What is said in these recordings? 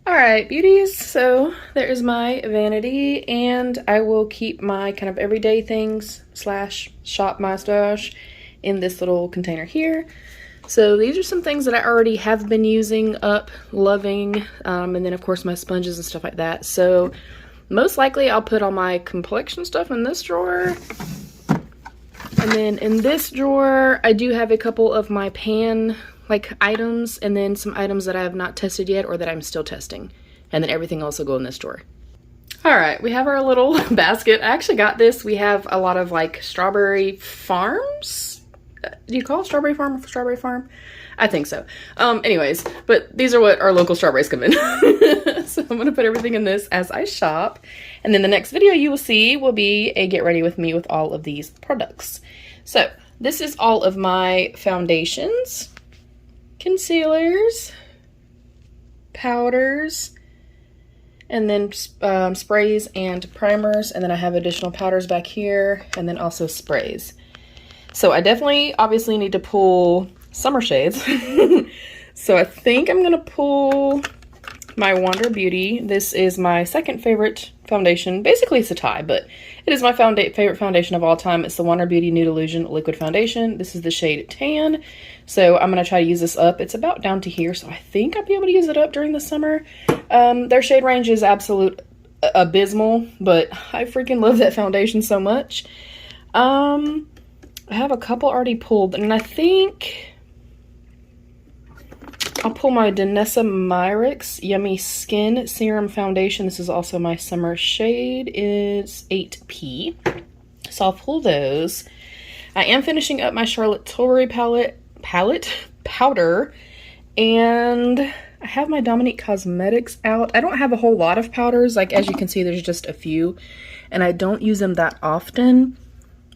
Alright, beauties, so there is my vanity, and I will keep my kind of everyday things slash shop my stash in this little container here. So these are some things that I already have been using up, loving, and then of course my sponges and stuff like that. So most likely I'll put all my complexion stuff in this drawer. And then in this drawer, I do have a couple of my pan items, and then some items that I have not tested yet or that I'm still testing. And then everything else will go in this drawer. All right, we have our little basket. I actually got this. We have a lot of strawberry farms. Do you call it strawberry farm or strawberry farm? I think so. Anyways, but these are what our local strawberries come in. So I'm gonna put everything in this as I shop. And then the next video you will see will be a get ready with me with all of these products. So this is all of my foundations, concealers, powders, and then sprays and primers, and then I have additional powders back here, and then also sprays. So I definitely obviously need to pull summer shades. So I think I'm gonna pull my Wander Beauty. This is my second favorite foundation. Basically it's a tie, but it is my favorite foundation of all time. It's the Wander Beauty Nude Illusion Liquid Foundation. This is the shade Tan. So I'm gonna try to use this up. It's about down to here, so I think I'll be able to use it up during the summer. Their shade range is absolute abysmal, but I freaking love that foundation so much. I have a couple already pulled, and I think I'll pull my Danessa Myricks Yummy Skin Serum Foundation. This is also my summer shade. It's 8P. So I'll pull those. I am finishing up my Charlotte Tilbury powder, and I have my Dominique Cosmetics out. I don't have a whole lot of powders. As you can see, there's just a few, and I don't use them that often.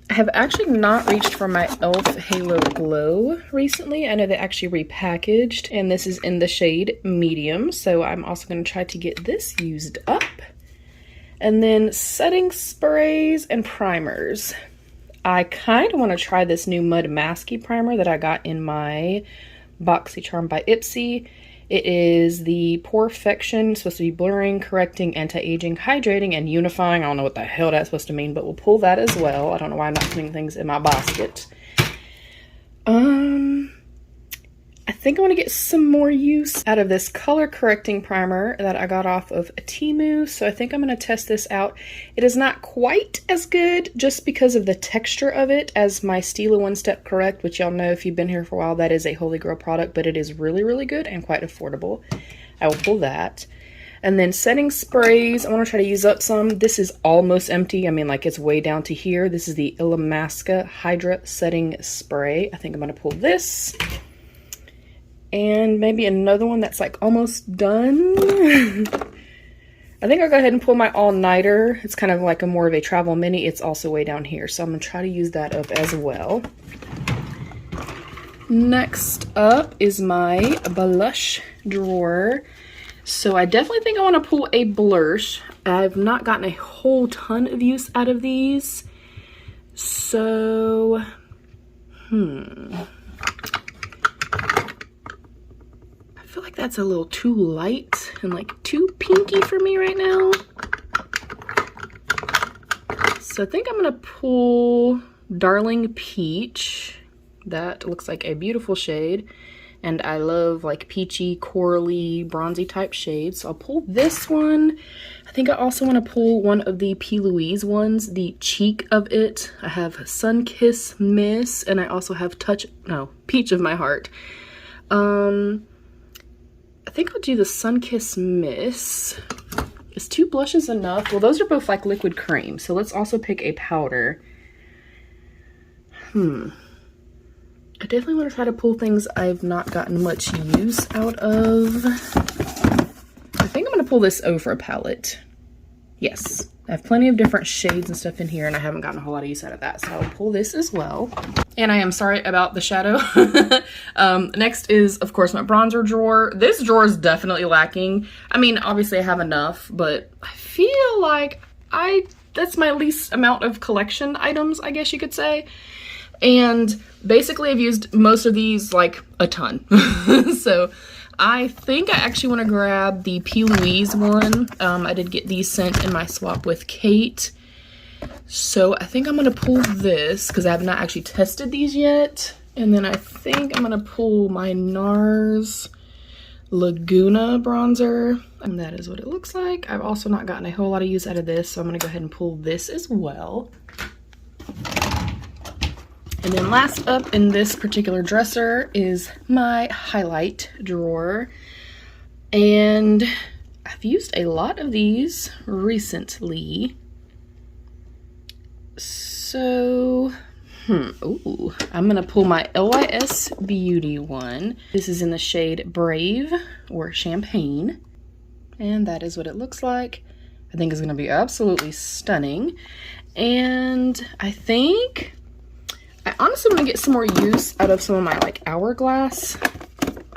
I have actually not reached for my e.l.f. Halo Glow recently. I know they actually repackaged, and this is in the shade medium, so I'm also going to try to get this used up. And then setting sprays and primers. I kind of want to try this new Mud Masky primer that I got in my BOXYCHARM by IPSY. It is the Porefection, supposed to be blurring, correcting, anti-aging, hydrating, and unifying. I don't know what the hell that's supposed to mean, but we'll pull that as well. I don't know why I'm not putting things in my basket. I think I want to get some more use out of this color correcting primer that I got off of Temu. So I think I'm going to test this out. It is not quite as good just because of the texture of it as my Stila One Step Correct, which y'all know if you've been here for a while, that is a Holy Grail product, but it is really, really good and quite affordable. I will pull that. And then setting sprays, I want to try to use up some. This is almost empty. I mean, it's way down to here. This is the Illamasqua Hydra Setting Spray. I think I'm going to pull this. And maybe another one that's almost done. I think I'll go ahead and pull my all-nighter. It's kind of a more of a travel mini. It's also way down here, so I'm gonna try to use that up as well. Next up is my blush drawer. So I definitely think I want to pull a blush. I've not gotten a whole ton of use out of these. So, I feel like that's a little too light and too pinky for me right now. So I think I'm gonna pull Darling Peach. That looks like a beautiful shade, and I love peachy, corally, bronzy type shades. So I'll pull this one. I think I also want to pull one of the P. Louise ones, the cheek of it. I have Sunkiss Miss, and I also have Peach of My Heart. I think I'll do the Sunkiss Miss. Is 2 blushes enough? Well, those are both liquid cream, so let's also pick a powder. I definitely want to try to pull things I've not gotten much use out of. I think I'm going to pull this Ofra palette. Yes, I have plenty of different shades and stuff in here, and I haven't gotten a whole lot of use out of that, so I'll pull this as well. And I am sorry about the shadow. Next is, of course, my bronzer drawer. This drawer is definitely lacking. I mean, obviously I have enough, but I feel like that's my least amount of collection items, I guess you could say. And basically I've used most of these like a ton. So I think I actually want to grab the P. Louise one. I did get these sent in my swap with Kate. So I think I'm going to pull this because I have not actually tested these yet. And then I think I'm going to pull my NARS Laguna bronzer. And that is what it looks like. I've also not gotten a whole lot of use out of this, so I'm going to go ahead and pull this as well. And then last up in this particular dresser is my highlight drawer. And I've used a lot of these recently. So, ooh, I'm gonna pull my LYS Beauty one. This is in the shade Brave or Champagne. And that is what it looks like. I think it's gonna be absolutely stunning. And I think I honestly want to get some more use out of some of my like Hourglass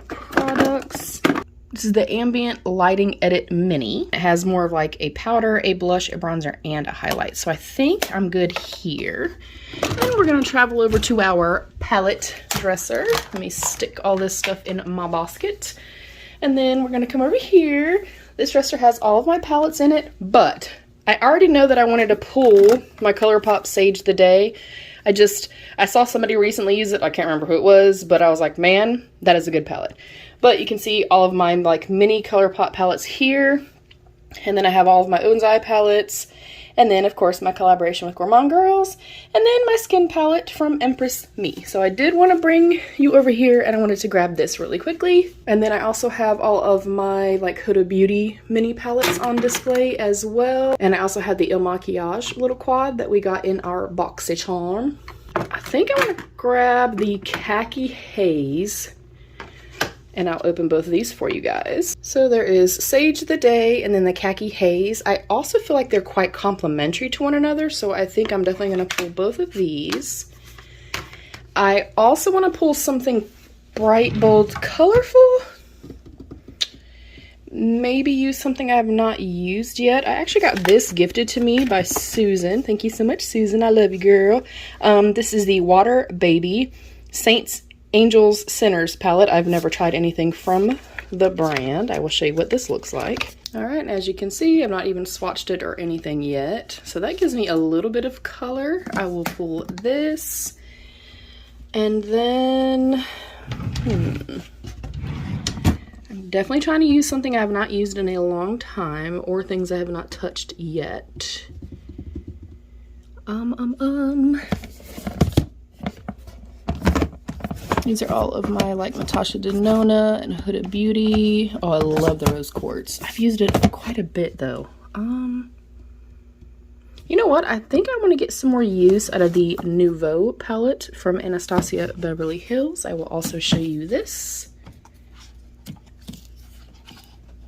products. This is the Ambient Lighting Edit Mini. It has more of like a powder, a blush, a bronzer, and a highlight. So I think I'm good here. And we're going to travel over to our palette dresser. Let me stick all this stuff in my basket. And then we're going to come over here. This dresser has all of my palettes in it, but I already know that I wanted to pull my ColourPop Sage the Day. I saw somebody recently use it. I can't remember who it was, but I was like, man, that is a good palette. But you can see all of my like mini ColourPop palettes here. And then I have all of my Own's Eye palettes. And then, of course, my collaboration with Gourmande Girls. And then my skin palette from Empress Me. So I did want to bring you over here, and I wanted to grab this really quickly. And then I also have all of my like Huda Beauty mini palettes on display as well. And I also had the Il Maquillage little quad that we got in our BOXYCHARM. I think I want to grab the Khaki Haze. And I'll open both of these for you guys. So there is Sage the Day and then the Khaki Haze. I also feel like they're quite complementary to one another, so I think I'm definitely gonna pull both of these. I also wanna pull something bright, bold, colorful. Maybe use something I have not used yet. I actually got this gifted to me by Susan. Thank you so much, Susan. I love you, girl. This is the Water Baby Saints Angels Sinners palette. I've never tried anything from the brand. I will show you what this looks like. All right, and as you can see, I've not even swatched it or anything yet. So that gives me a little bit of color. I will pull this. And then, I'm definitely trying to use something I have not used in a long time or things I have not touched yet. These are all of my like Natasha Denona and Huda Beauty. Oh, I love the rose quartz. I've used it quite a bit though. You know what? I think I want to get some more use out of the Nouveau palette from Anastasia Beverly Hills. I will also show you this.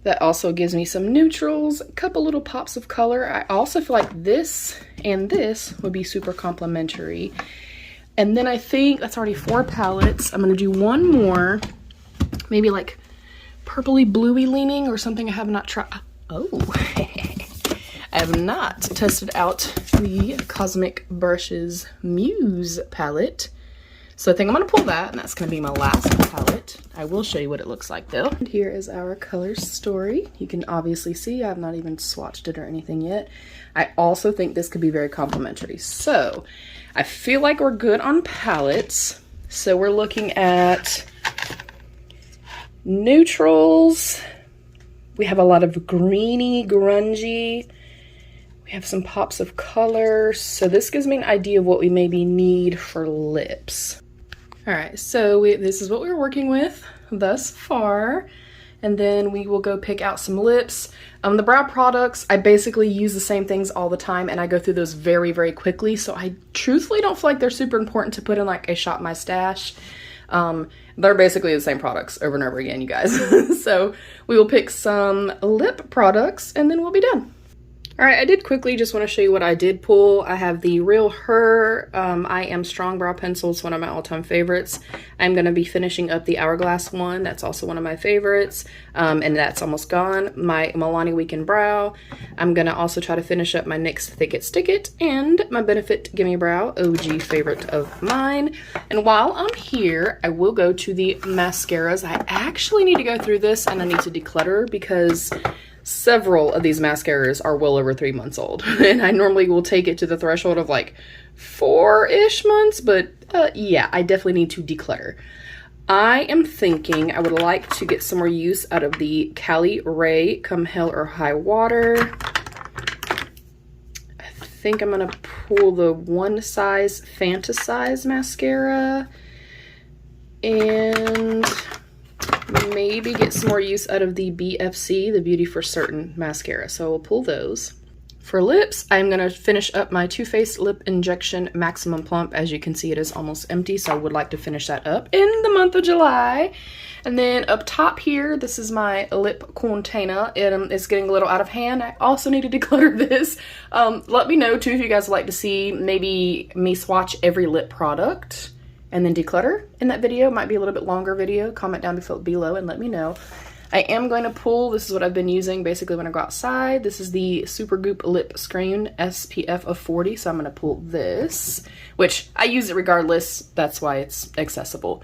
That also gives me some neutrals, a couple little pops of color. I also feel like this and this would be super complementary. And then I think that's already 4 palettes. I'm going to do one more, maybe like purpley bluey leaning or something I have not tried. Oh, I have not tested out the Cosmic Brushes Muse palette. So I think I'm going to pull that, and that's going to be my last palette. I will show you what it looks like though. And here is our color story. You can obviously see I have not even swatched it or anything yet. I also think this could be very complimentary. So I feel like we're good on palettes. So we're looking at neutrals. We have a lot of greeny, grungy. We have some pops of color. So this gives me an idea of what we maybe need for lips. All right, so this is what we're working with thus far. And then we will go pick out some lips. The brow products, I basically use the same things all the time, and I go through those very, very quickly. So I truthfully don't feel like they're super important to put in like a Shop My Stash. They're basically the same products over and over again, you guys. So we will pick some lip products and then we'll be done. All right, I did quickly just want to show you what I did pull. I have the Real Her I Am Strong Brow Pencil. It's one of my all-time favorites. I'm going to be finishing up the Hourglass one. That's also one of my favorites, and that's almost gone. My Milani Weekend Brow. I'm going to also try to finish up my NYX Thick It Stick It and my Benefit Gimme Brow, OG favorite of mine. And while I'm here, I will go to the mascaras. I actually need to go through this and I need to declutter because several of these mascaras are well over 3 months old, and I normally will take it to the threshold of like 4-ish months, but yeah, I definitely need to declutter. I am thinking I would like to get some more use out of the Cali Ray Come Hell or High Water. I think I'm gonna pull the One Size Fantasize mascara and maybe get some more use out of the BFC, the Beauty for Certain mascara. So we'll pull those. For lips, I'm going to finish up my Too Faced Lip Injection Maximum Plump. As you can see, it is almost empty, so I would like to finish that up in the month of July. And then up top here, this is my lip container. It's getting a little out of hand. I also need to declutter this. Let me know too if you guys would like to see maybe me swatch every lip product and then declutter in that video. It might be a little bit longer video. Comment down below and let me know. I am going to pull, this is what I've been using basically when I go outside. This is the Supergoop Lip Screen SPF of 40, so I'm going to pull this, which I use it regardless. That's why it's accessible.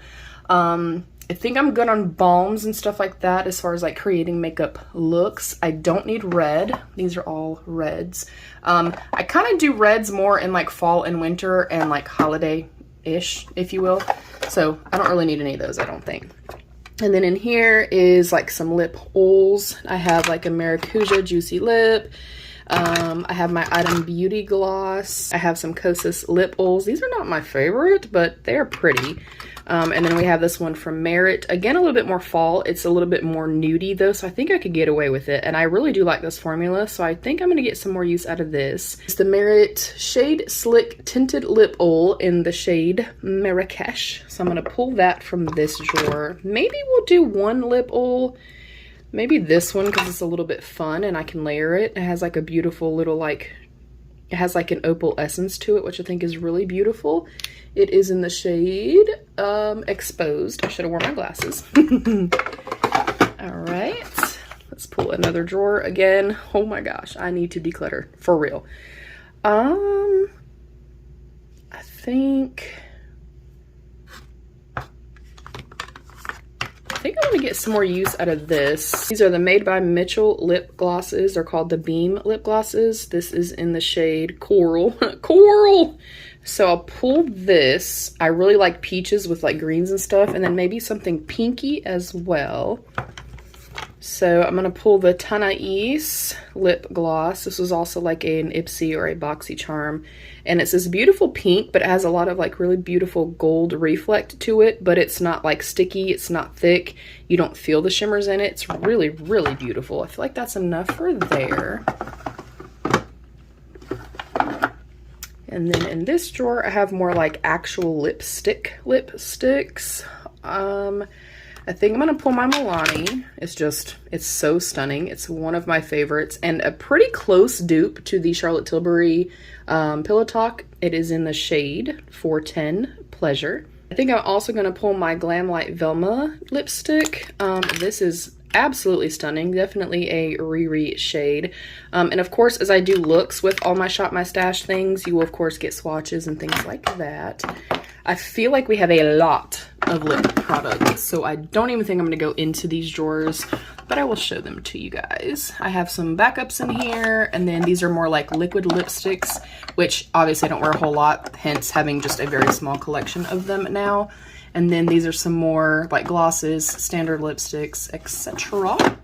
I think I'm good on balms and stuff like that as far as like creating makeup looks. I don't need red. These are all reds. I kind of do reds more in like fall and winter and like holiday-ish, if you will. So I don't really need any of those, I don't think. And then in here is like some lip oils. I have like a Maracuja Juicy Lip. I have my Item Beauty Gloss. I have some Kosas lip oils. These are not my favorite, but they're pretty. And then we have this one from Merit. Again, a little bit more fall. It's a little bit more nudie though, so I think I could get away with it. And I really do like this formula, so I think I'm going to get some more use out of this. It's the Merit Shade Slick Tinted Lip Oil in the shade Marrakesh. So I'm going to pull that from this drawer. Maybe we'll do one lip oil. Maybe this one because it's a little bit fun and I can layer it. It has like a beautiful little like, it has like an opal essence to it, which I think is really beautiful. It is in the shade Exposed. I should have worn my glasses. All right, let's pull another drawer again. Oh my gosh, I need to declutter for real. I think I want to get some more use out of this. These are the Made by Mitchell lip glosses. They're called the Beam lip glosses. This is in the shade Coral. Coral! So I'll pull this. I really like peaches with like greens and stuff, and then maybe something pinky as well. So I'm going to pull the Tanais lip gloss. This was also like an IPSY or a BOXYCHARM. And it's this beautiful pink, but it has a lot of like really beautiful gold reflect to it, but it's not like sticky. It's not thick. You don't feel the shimmers in it. It's really, really beautiful. I feel like that's enough for there. And then in this drawer, I have more like actual lipsticks. I think I'm going to pull my Milani. It's so stunning. It's one of my favorites and a pretty close dupe to the Charlotte Tilbury Pillow Talk. It is in the shade 410 Pleasure. I think I'm also going to pull my Glamlite Velma lipstick. This is absolutely stunning. Definitely a Riri shade. And of course, as I do looks with all my Shop My Stash things, you will of course get swatches and things like that. I feel like we have a lot of lip products, so I don't even think I'm going to go into these drawers, but I will show them to you guys. I have some backups in here, and then these are more like liquid lipsticks, which obviously I don't wear a whole lot, hence having just a very small collection of them now. And then these are some more like glosses, standard lipsticks, etc.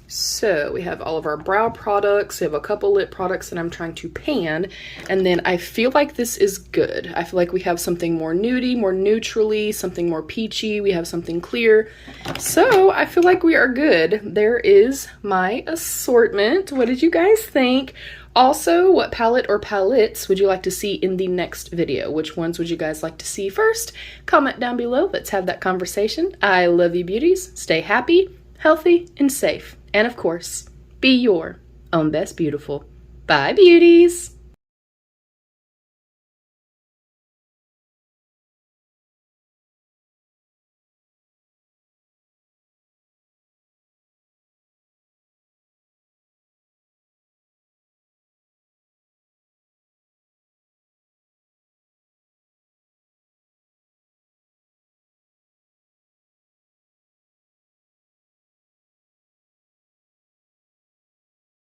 So we have all of our brow products. We have a couple lip products that I'm trying to pan. And then I feel like this is good. I feel like we have something more nudie, more neutrally, something more peachy. We have something clear. So I feel like we are good. There is my assortment. What did you guys think? Also, what palette or palettes would you like to see in the next video? Which ones would you guys like to see first? Comment down below. Let's have that conversation. I love you beauties. Stay happy, healthy, and safe. And of course, be your own best beautiful. Bye, beauties!